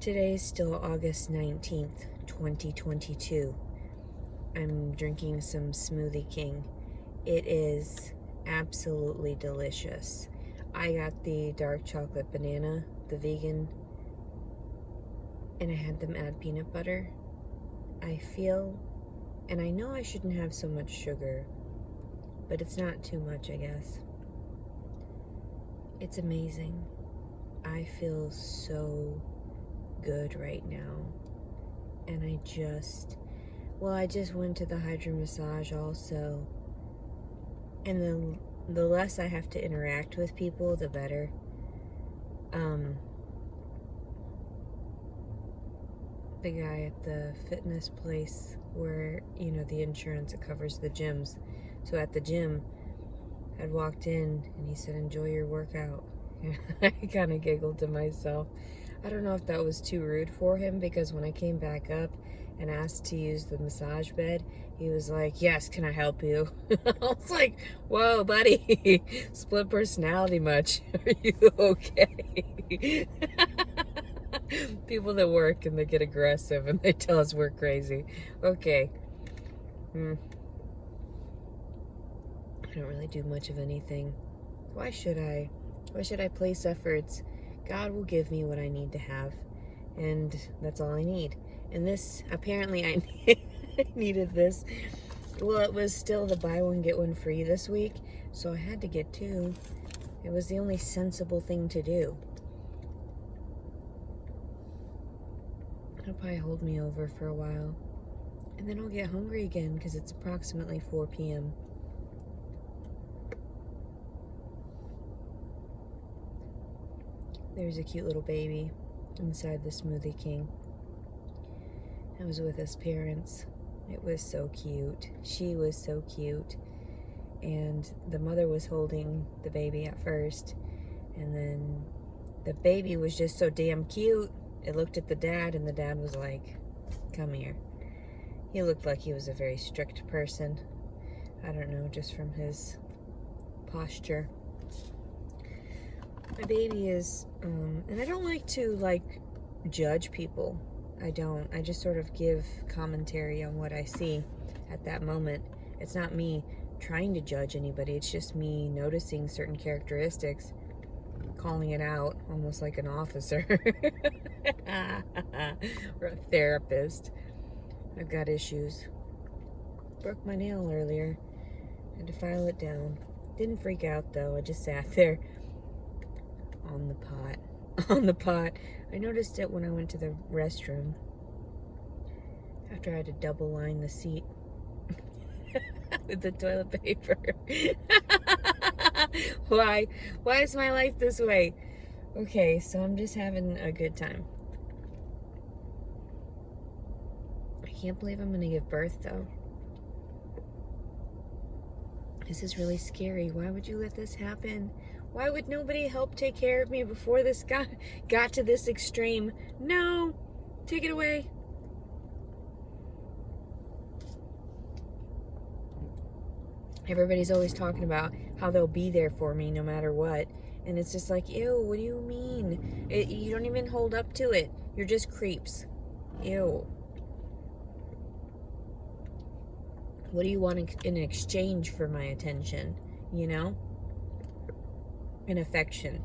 Today is still August 19th, 2022. I'm drinking some Smoothie King. It is absolutely delicious. I got the dark chocolate banana, the vegan, and I had them add peanut butter. I feel, and I know I shouldn't have so much sugar, but it's not too much, I guess. It's amazing. I feel so good right now. And I just went to the hydro massage also. And the less I have to interact with people, the better. The guy at the fitness place where, the insurance, it covers the gyms. So at the gym, I'd walked in and he said, "Enjoy your workout." And I kind of giggled to myself. I don't know if that was too rude for him, because when I came back up and asked to use the massage bed, he was like, "Yes, can I help you?" I was like, "Whoa, buddy, split personality much? Are you okay?" People that work and they get aggressive and they tell us we're crazy. Okay. I don't really do much of anything. Why should I? Why should I place efforts? God will give me what I need to have, and that's all I need. And this, apparently I needed this. Well, it was still the buy one get one free this week, so I had to get two. It was the only sensible thing to do. It'll probably hold me over for a while, and then I'll get hungry again because it's approximately 4 p.m. There's a cute little baby inside the Smoothie King. I was with his parents. It was so cute. She was so cute. And the mother was holding the baby at first. And then the baby was just so damn cute. It looked at the dad, and the dad was like, "Come here." He looked like he was a very strict person. I don't know, just from his posture. My baby is, and I don't like to, judge people. I don't. I just sort of give commentary on what I see at that moment. It's not me trying to judge anybody. It's just me noticing certain characteristics, calling it out, almost like an officer or a therapist. I've got issues. Broke my nail earlier. Had to file it down. Didn't freak out, though. I just sat there on the pot. I noticed it when I went to the restroom after I had to double line the seat with the toilet paper. Why is my life this way? Okay, so I'm just having a good time. I can't believe I'm gonna give birth, though. This is really scary. Why would you let this happen? Why would nobody help take care of me before this got to this extreme? No! Take it away. Everybody's always talking about how they'll be there for me no matter what. And it's just like, ew, what do you mean? You don't even hold up to it. You're just creeps. Ew. What do you want in exchange for my attention? An affection,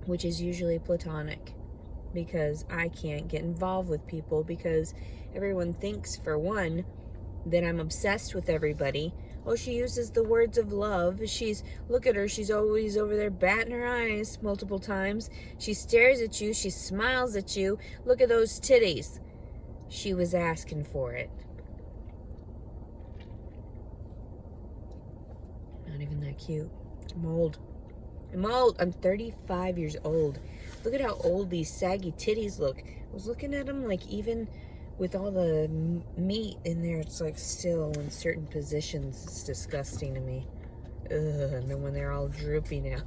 which is usually platonic, because I can't get involved with people because everyone thinks, for one, that I'm obsessed with everybody. Oh, she uses the words of love. Look at her, she's always over there batting her eyes multiple times. She stares at you, she smiles at you. Look at those titties. She was asking for it. Not even that cute. I'm old. I'm 35 years old. Look at how old these saggy titties look. I was looking at them, even with all the meat in there, it's still in certain positions. It's disgusting to me. Ugh, and then when they're all droopy now.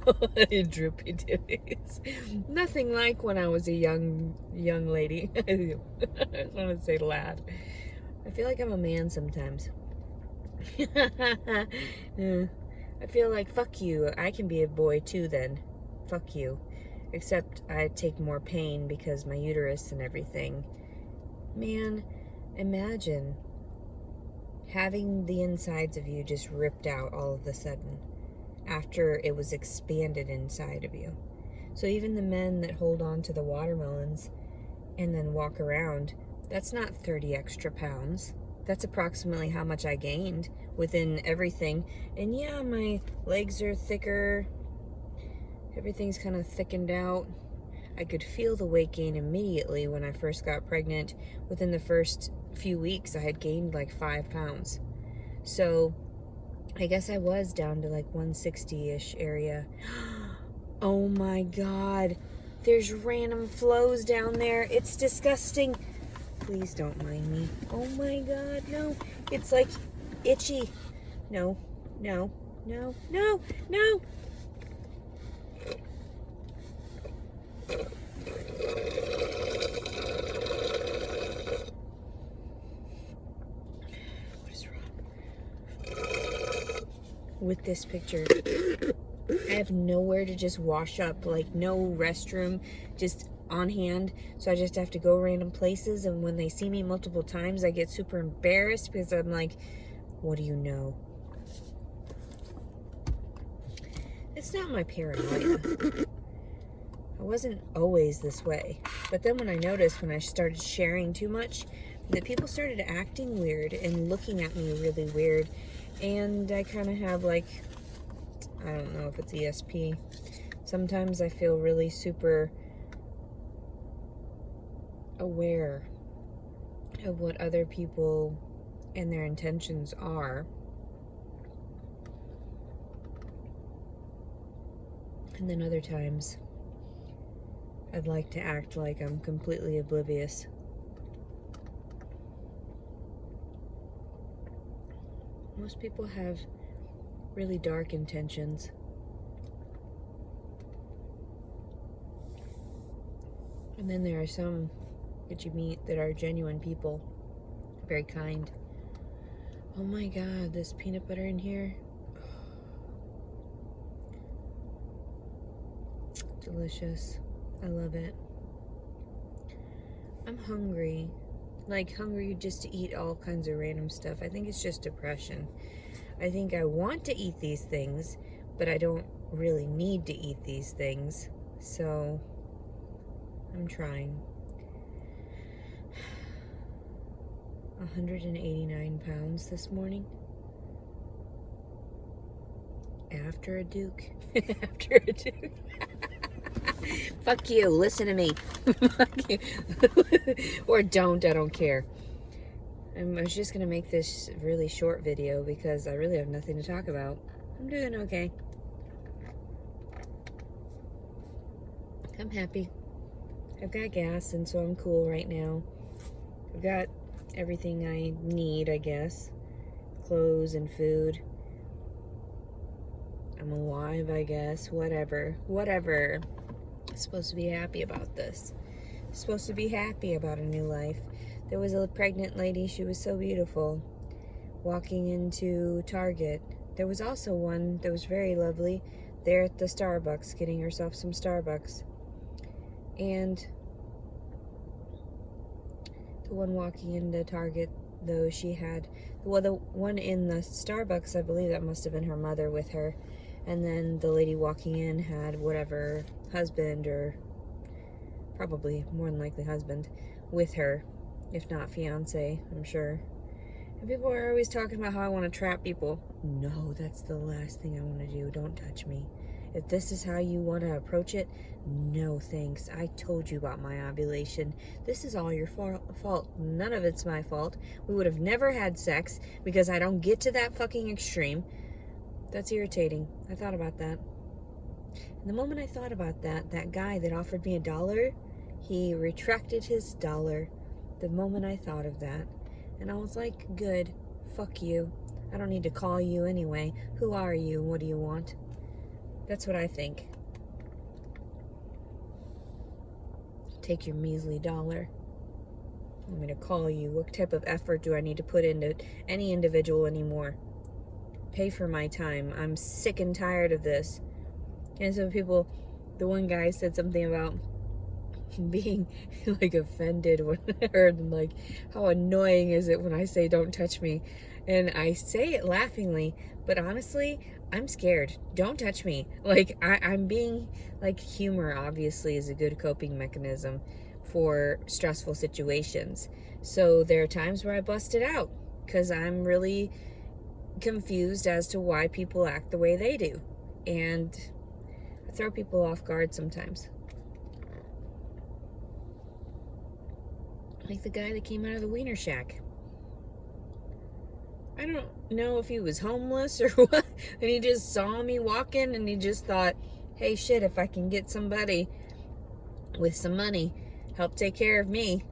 Droopy titties. Nothing like when I was a young lady. I just want to say lad. I feel like I'm a man sometimes. I feel like, fuck you. I can be a boy too then. Fuck you. Except I take more pain because my uterus and everything. Man, imagine having the insides of you just ripped out all of a sudden after it was expanded inside of you. So even the men that hold on to the watermelons and then walk around, that's not 30 extra pounds. That's approximately how much I gained within everything. And yeah, my legs are thicker. Everything's kind of thickened out. I could feel the weight gain immediately when I first got pregnant. Within the first few weeks, I had gained like 5 pounds. So I guess I was down to like 160-ish area. Oh my God. There's random flows down there. It's disgusting. Please don't mind me. Oh my God, no. It's like itchy. No, no, no, no, no. What is wrong with this picture? I have nowhere to just wash up, like no restroom just on hand, so I just have to go random places, and when they see me multiple times, I get super embarrassed because I'm like, what do you know? It's not my paranoia. I wasn't always this way, but then when I noticed when I started sharing too much, that people started acting weird and looking at me really weird, and I kind of have like, I don't know if it's ESP. Sometimes I feel really super aware of what other people and their intentions are. And then other times, I'd like to act like I'm completely oblivious. Most people have really dark intentions. And then there are some that you meet that are genuine people, very kind. Oh my God, this peanut butter in here. Delicious. I love it. I'm hungry. Like hungry just to eat all kinds of random stuff. I think it's just depression. I think I want to eat these things, but I don't really need to eat these things. So I'm trying. 189 pounds this morning. After a Duke. After a Duke. Fuck you. Listen to me. Fuck you. Or don't. I don't care. I was just going to make this really short video because I really have nothing to talk about. I'm doing okay. I'm happy. I've got gas, and so I'm cool right now. I've got everything I need, I guess. Clothes and food. I'm alive, I guess. Whatever. Whatever. I'm supposed to be happy about this. I'm supposed to be happy about a new life. There was a pregnant lady. She was so beautiful. Walking into Target. There was also one that was very lovely there at the Starbucks, getting herself some Starbucks. And the one walking into Target, though, she had, well, the one in the Starbucks, I believe that must have been her mother with her. And then the lady walking in had whatever husband, or probably more than likely husband, with her, if not fiance, I'm sure. And people are always talking about how I want to trap people. No, that's the last thing I want to do. Don't touch me. If this is how you want to approach it, no thanks. I told you about my ovulation. This is all your fault. None of it's my fault. We would have never had sex because I don't get to that fucking extreme. That's irritating. I thought about that. And the moment I thought about that, that guy that offered me $1, he retracted his $1 the moment I thought of that. And I was like, good. Fuck you. I don't need to call you anyway. Who are you? What do you want? That's what I think. Take your measly $1. Want me to call you? What type of effort do I need to put into any individual anymore? Pay for my time. I'm sick and tired of this. And so people The one guy said something about being like offended when I heard like how annoying is it when I say don't touch me, and I say it laughingly, but honestly I'm scared. Don't touch me. Like I'm being like, humor obviously is a good coping mechanism for stressful situations, so there are times where I bust it out because I'm really confused as to why people act the way they do, and I throw people off guard sometimes. Like the guy that came out of the Wiener Shack. I don't know if he was homeless or what, and he just saw me walking and he just thought, hey, shit, if I can get somebody with some money help take care of me.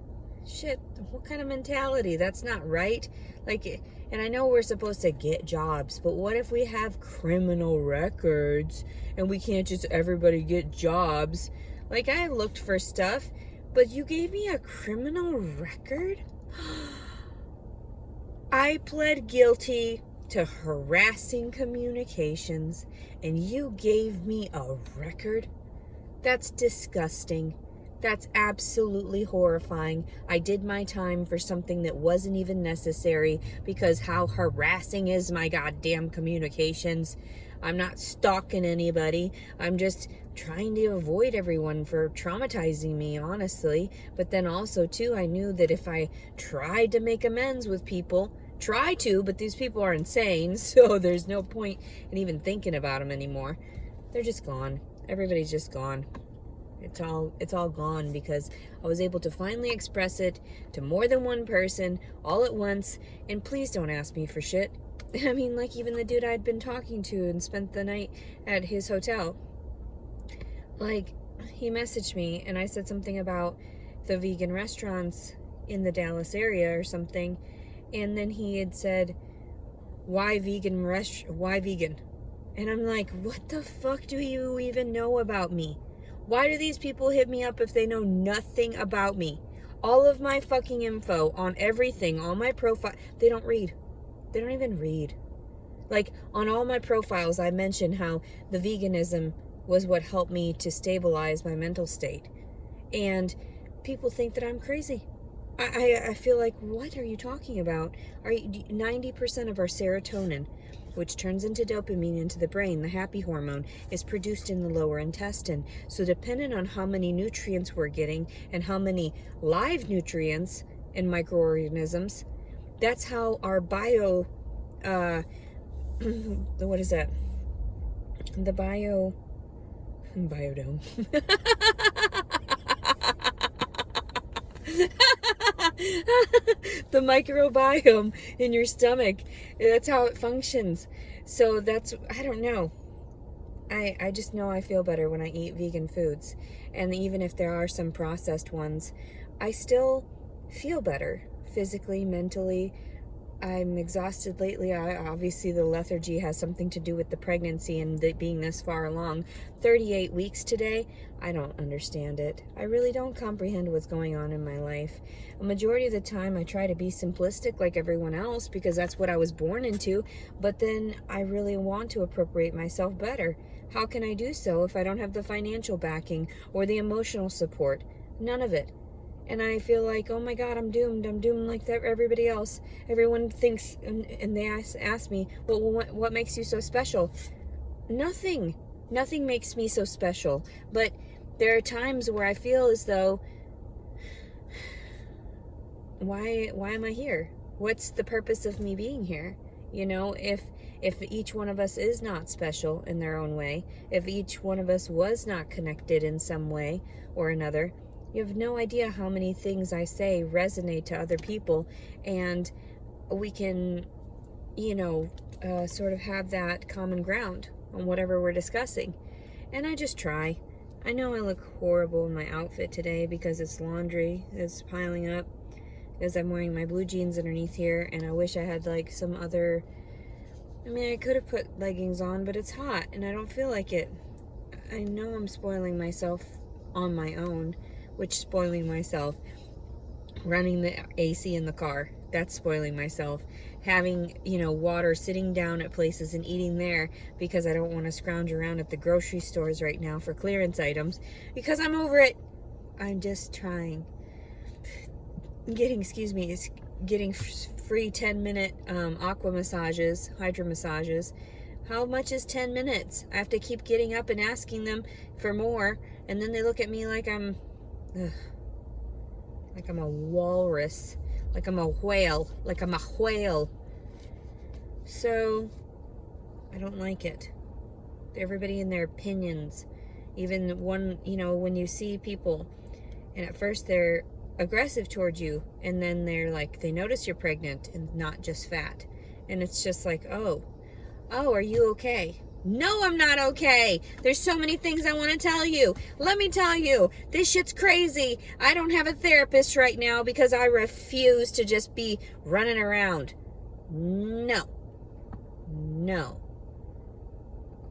Shit, what kind of mentality? That's not right. Like, and I know we're supposed to get jobs, but what if we have criminal records and we can't just everybody get jobs? Like, I looked for stuff, but you gave me a criminal record? I pled guilty to harassing communications, and you gave me a record? That's disgusting. That's absolutely horrifying. I did my time for something that wasn't even necessary because how harassing is my goddamn communications. I'm not stalking anybody. I'm just trying to avoid everyone for traumatizing me, honestly. But then also, too, I knew that if I tried to make amends with people, but these people are insane, so there's no point in even thinking about them anymore. They're just gone. Everybody's just gone. It's all gone because I was able to finally express it to more than one person all at once, and please don't ask me for shit. I mean, like even the dude I'd been talking to and spent the night at his hotel. Like, he messaged me and I said something about the vegan restaurants in the Dallas area or something, and then he had said, why vegan? And I'm like, what the fuck do you even know about me? Why do these people hit me up if they know nothing about me? All of my fucking info on everything, all my profile, they don't read. They don't even read. Like, on all my profiles, I mentioned how the veganism was what helped me to stabilize my mental state. And people think that I'm crazy. I feel like, what are you talking about? 90% of our serotonin, which turns into dopamine into the brain, the happy hormone, is produced in the lower intestine. So depending on how many nutrients we're getting and how many live nutrients and microorganisms, that's how our what is that? The biodome. The microbiome in your stomach, that's how it functions. So that's, I don't know, I just know I feel better when I eat vegan foods, and even if there are some processed ones, I still feel better physically, mentally. I'm exhausted lately. Obviously the lethargy has something to do with the pregnancy and being this far along. 38 weeks today. I don't understand it. I really don't comprehend what's going on in my life. A majority of the time I try to be simplistic like everyone else because that's what I was born into, but then I really want to appropriate myself better. How can I do so if I don't have the financial backing or the emotional support? None of it. And I feel like, oh my God, I'm doomed like everybody else. Everyone thinks, and they ask me, well, what makes you so special? Nothing makes me so special. But there are times where I feel as though, why am I here? What's the purpose of me being here? You know, if each one of us is not special in their own way, if each one of us was not connected in some way or another, you have no idea how many things I say resonate to other people, and we can, sort of have that common ground on whatever we're discussing. And I just try. I know I look horrible in my outfit today because it's laundry is piling up, because I'm wearing my blue jeans underneath here, and I wish I had like some other, I could have put leggings on, but it's hot and I don't feel like it. I know I'm spoiling myself on my own, which spoiling myself, running the AC in the car. that's spoiling myself. Having, water, sitting down at places and eating there because I don't want to scrounge around at the grocery stores right now for clearance items because I'm over it. I'm just trying. Getting free 10-minute aqua massages, hydro massages. How much is 10 minutes? I have to keep getting up and asking them for more, and then they look at me like I'm a walrus, like I'm a whale, So, I don't like it. Everybody in their opinions. Even one, when you see people, and at first they're aggressive towards you, and then they're like, they notice you're pregnant and not just fat. And it's just like, oh, are you okay? No, I'm not okay. There's so many things I want to tell you. Let me tell you, this shit's crazy. I don't have a therapist right now because I refuse to just be running around. No.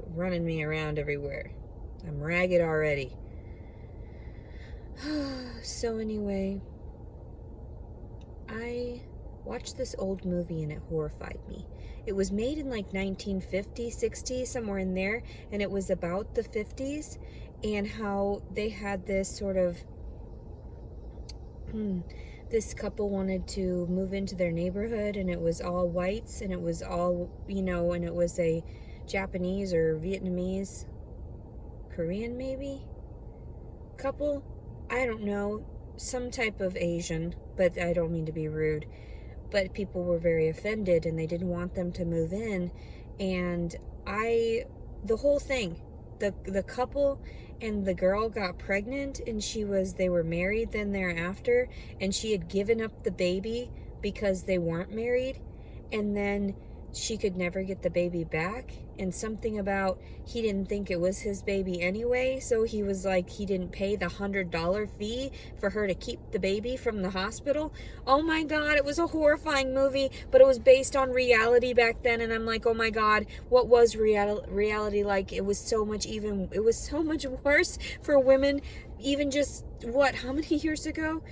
Running me around everywhere. I'm ragged already. So anyway, I watched this old movie and it horrified me. It was made in like 1950, 60, somewhere in there, and it was about the 50s and how they had this sort of this couple wanted to move into their neighborhood, and it was all whites, and it was all, and it was a Japanese or Vietnamese, Korean maybe, couple. I don't know, some type of Asian, but I don't mean to be rude. But people were very offended and they didn't want them to move in. And the whole thing, the couple and the girl got pregnant, and they were married then thereafter, and she had given up the baby because they weren't married, and then she could never get the baby back, and something about he didn't think it was his baby anyway, so he was like, he didn't pay the $100 fee for her to keep the baby from the hospital. Oh my God, it was a horrifying movie, but it was based on reality back then, and I'm like, oh my God, what was reality like? It was so much worse for women, even just, how many years ago?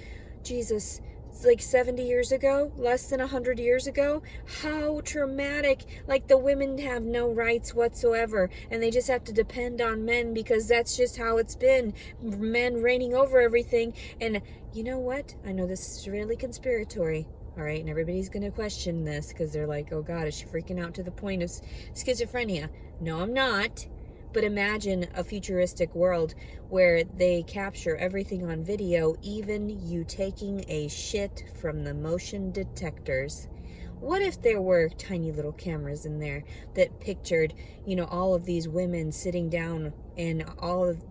Jesus, like 70 years ago, less than 100 years ago. How traumatic. Like, the women have no rights whatsoever, and they just have to depend on men because that's just how it's been. Men reigning over everything. And you know what? I know this is really conspiratory, all right, and everybody's going to question this because they're like, oh God, is she freaking out to the point of schizophrenia? No, I'm not. But imagine a futuristic world where they capture everything on video, even you taking a shit from the motion detectors. What if there were tiny little cameras in there that pictured, all of these women sitting down, and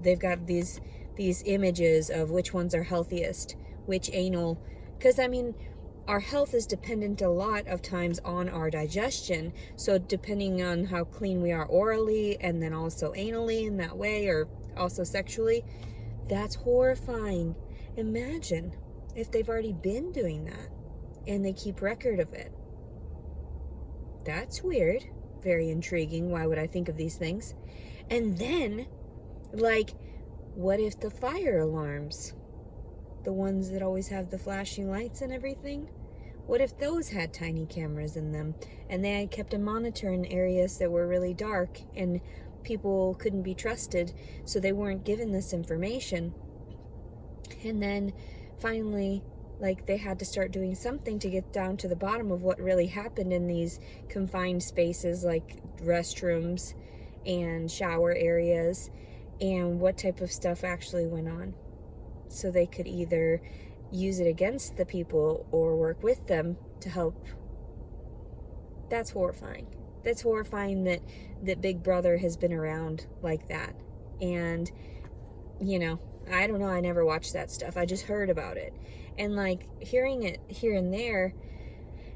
they've got these images of which ones are healthiest, which anal, because our health is dependent a lot of times on our digestion. So depending on how clean we are orally and then also anally in that way, or also sexually, that's horrifying. Imagine if they've already been doing that and they keep record of it. That's weird. Very intriguing. Why would I think of these things? And then, what if the fire alarms, the ones that always have the flashing lights and everything, what if those had tiny cameras in them, and they kept a monitor in areas that were really dark and people couldn't be trusted, so they weren't given this information? And then finally, they had to start doing something to get down to the bottom of what really happened in these confined spaces, like restrooms and shower areas, and what type of stuff actually went on, so they could either use it against the people or work with them to help. That's horrifying. That's horrifying that Big Brother has been around like that. And, I don't know, I never watched that stuff. I just heard about it. And hearing it here and there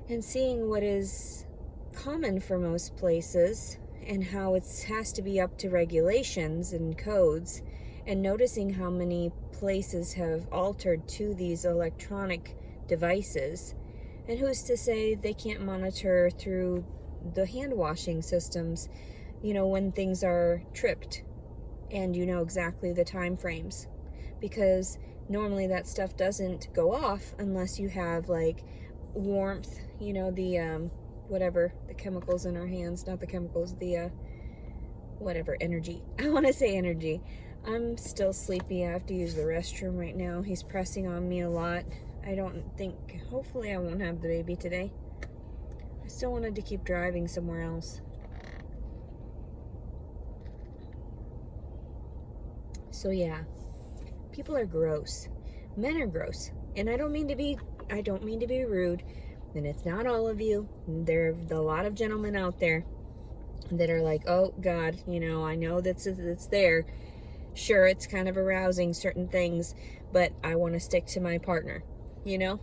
and seeing what is common for most places and how it has to be up to regulations and codes, and noticing how many places have altered to these electronic devices. And who's to say they can't monitor through the hand washing systems, when things are tripped, and exactly the time frames, because normally that stuff doesn't go off unless you have warmth, you know, the whatever, the chemicals in our hands, not the chemicals, the whatever, energy. I want to say energy. I'm still sleepy. I have to use the restroom right now. He's pressing on me a lot. I don't think, hopefully I won't have the baby today. I still wanted to keep driving somewhere else. So yeah, people are gross. Men are gross. And I don't mean to be rude. And it's not all of you. There are a lot of gentlemen out there that are like, oh God, you know, I know it's there. Sure, it's kind of arousing certain things, but I want to stick to my partner, you know?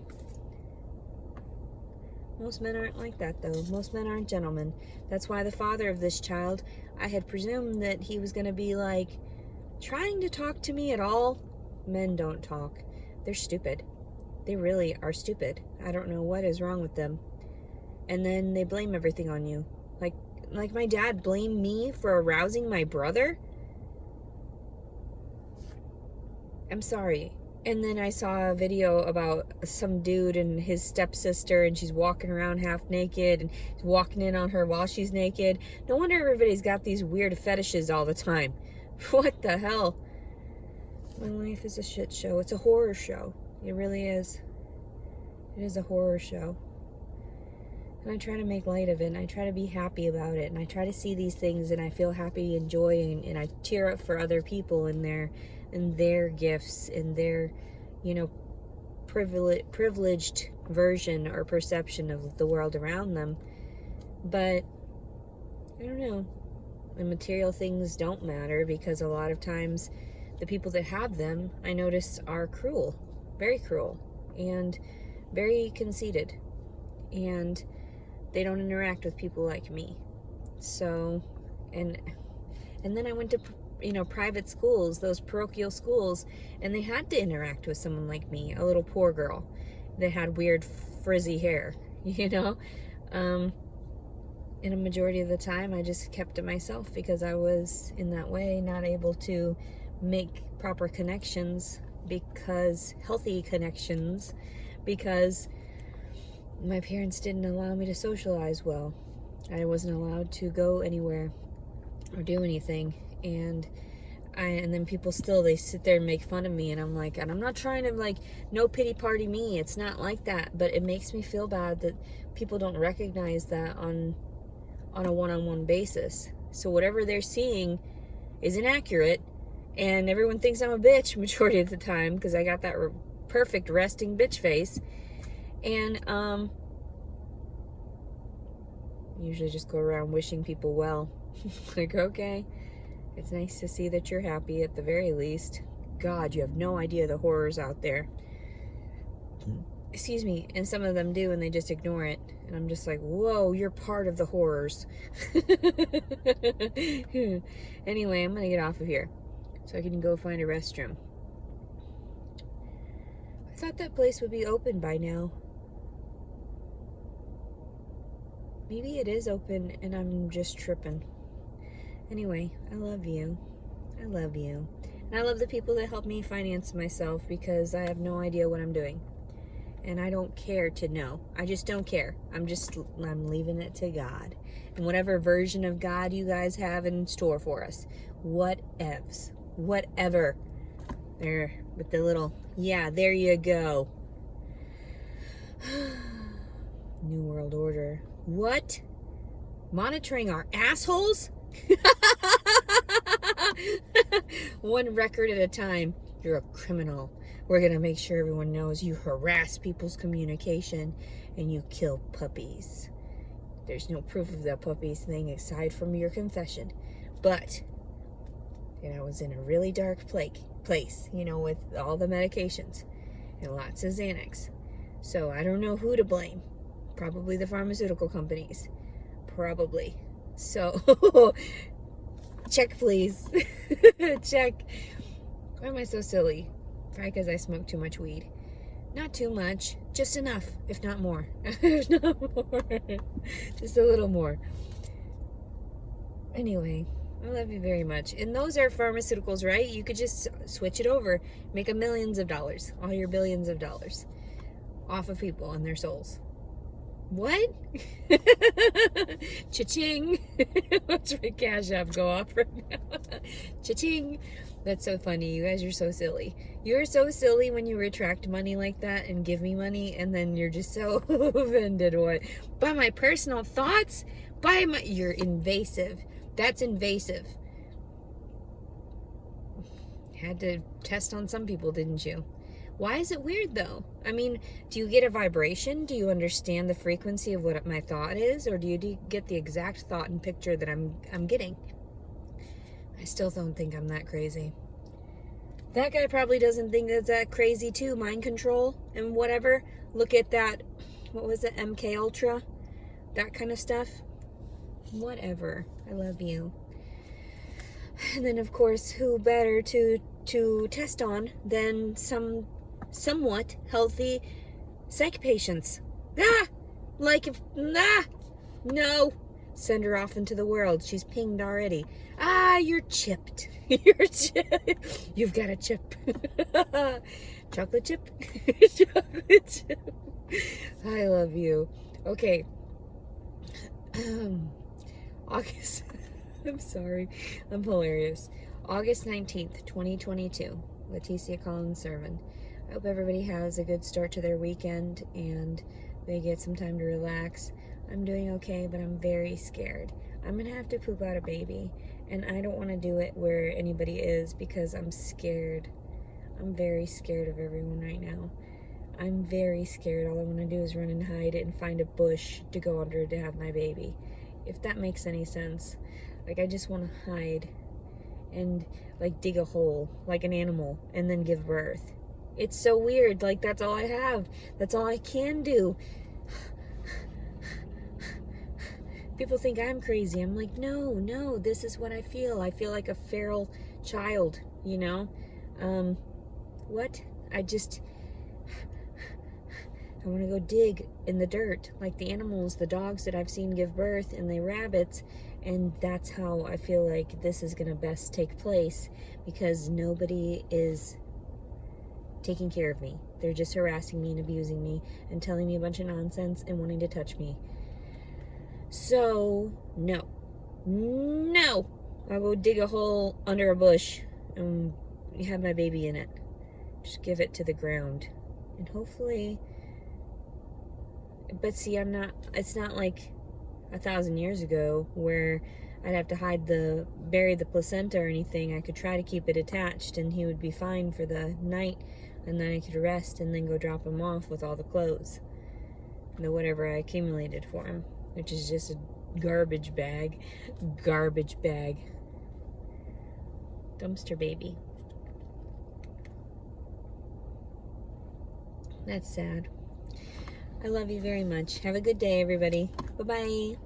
Most men aren't like that, though. Most men aren't gentlemen. That's why the father of this child, I had presumed that he was going to be like, trying to talk to me at all. Men don't talk. They're stupid. They really are stupid. I don't know what is wrong with them. And then they blame everything on you. Like my dad blamed me for arousing my brother? I'm sorry. And then I saw a video about some dude and his stepsister, and she's walking around half naked, and he's walking in on her while she's naked. No wonder everybody's got these weird fetishes all the time. What the hell? My life is a shit show. It's a horror show. It really is. It is a horror show. And I try to make light of it, and I try to be happy about it, and I try to see these things, and I feel happy and joy, and I cheer up for other people and their gifts and their, you know, privileged version or perception of the world around them. But I don't know. The material things don't matter, because a lot of times the people that have them, I notice, are cruel, very cruel, and very conceited, and they don't interact with people like me. So, and then I went to, you know, private schools, those parochial schools, and they had to interact with someone like me, a little poor girl that had weird frizzy hair, you know. And a majority of the time I just kept to myself, because I was in that way not able to make proper connections, because healthy connections, because my parents didn't allow me to socialize well. I wasn't allowed to go anywhere or do anything, and then people still, they sit there and make fun of me, and I'm like, and I'm not trying to, like, no pity party me, it's not like that, but it makes me feel bad that people don't recognize that on a one-on-one basis. So whatever they're seeing is inaccurate, and everyone thinks I'm a bitch majority of the time, because I got that perfect resting bitch face. And usually just go around wishing people well. Like, okay, it's nice to see that you're happy at the very least. God, you have no idea the horrors out there. Excuse me. And some of them do, and they just ignore it. And I'm just like, whoa, you're part of the horrors. Anyway, I'm going to get off of here so I can go find a restroom. I thought that place would be open by now. Maybe it is open and I'm just tripping. Anyway, I love you. I love you. And I love the people that help me finance myself, because I have no idea what I'm doing. And I don't care to know. I just don't care. I'm leaving it to God. And whatever version of God you guys have in store for us. Whatevs. Whatever. There, with the little, yeah, there you go. New World Order. What? Monitoring our assholes? One record at a time. You're a criminal. We're going to make sure everyone knows you harass people's communication and you kill puppies. There's no proof of that puppies thing aside from your confession. But, and I was in a really dark place, you know, with all the medications and lots of Xanax. So I don't know who to blame. Probably the pharmaceutical companies. Probably. So, check please. Check. Why am I so silly? Probably because I smoke too much weed. Not too much. Just enough, if not more. If not more. Just a little more. Anyway, I love you very much. And those are pharmaceuticals, right? You could just switch it over. Make millions of dollars. All your billions of dollars. Off of people and their souls. What? Cha-ching. Watch my Cash App go off right now. Cha-ching. That's so funny. You guys are so silly. You're so silly when you retract money like that and give me money, and then you're just so offended. What? By my personal thoughts? You're invasive. That's invasive. Had to test on some people, didn't you? Why is it weird though? I mean, do you get a vibration? Do you understand the frequency of what my thought is, or do you get the exact thought and picture that I'm getting? I still don't think I'm that crazy. That guy probably doesn't think that's that crazy too. Mind control and whatever. Look at that. What was it? MK Ultra? That kind of stuff. Whatever. I love you. And then of course, who better to test on than somewhat healthy psych patients? No. Send her off into the world. She's pinged already. You're chipped. You've got a chip. Chocolate chip? Chocolate chip. I love you. Okay. August. I'm sorry. I'm hilarious. August 19th, 2022. Leticia calling Servin. I hope everybody has a good start to their weekend and they get some time to relax. I'm doing okay, but I'm very scared. I'm gonna have to poop out a baby, and I don't want to do it where anybody is because I'm scared. I'm very scared of everyone right now. I'm very scared. All I want to do is run and hide and find a bush to go under to have my baby. If that makes any sense. Like, I just want to hide and, like, dig a hole like an animal and then give birth. It's so weird. Like, that's all I have. That's all I can do. People think I'm crazy. I'm like, no, this is what I feel. I feel like a feral child, you know? What? I want to go dig in the dirt like the animals, the dogs that I've seen give birth, and the rabbits, and that's how I feel like this is going to best take place, because nobody is taking care of me. They're just harassing me and abusing me and telling me a bunch of nonsense and wanting to touch me. So, no. I'll go dig a hole under a bush and have my baby in it. Just give it to the ground. And hopefully... But see, it's not like 1,000 years ago where I'd have to bury the placenta or anything. I could try to keep it attached and he would be fine for the night, and then I could rest and then go drop him off with all the clothes. And whatever I accumulated for him, which is just a garbage bag. Dumpster baby. That's sad. I love you very much. Have a good day, everybody. Bye-bye.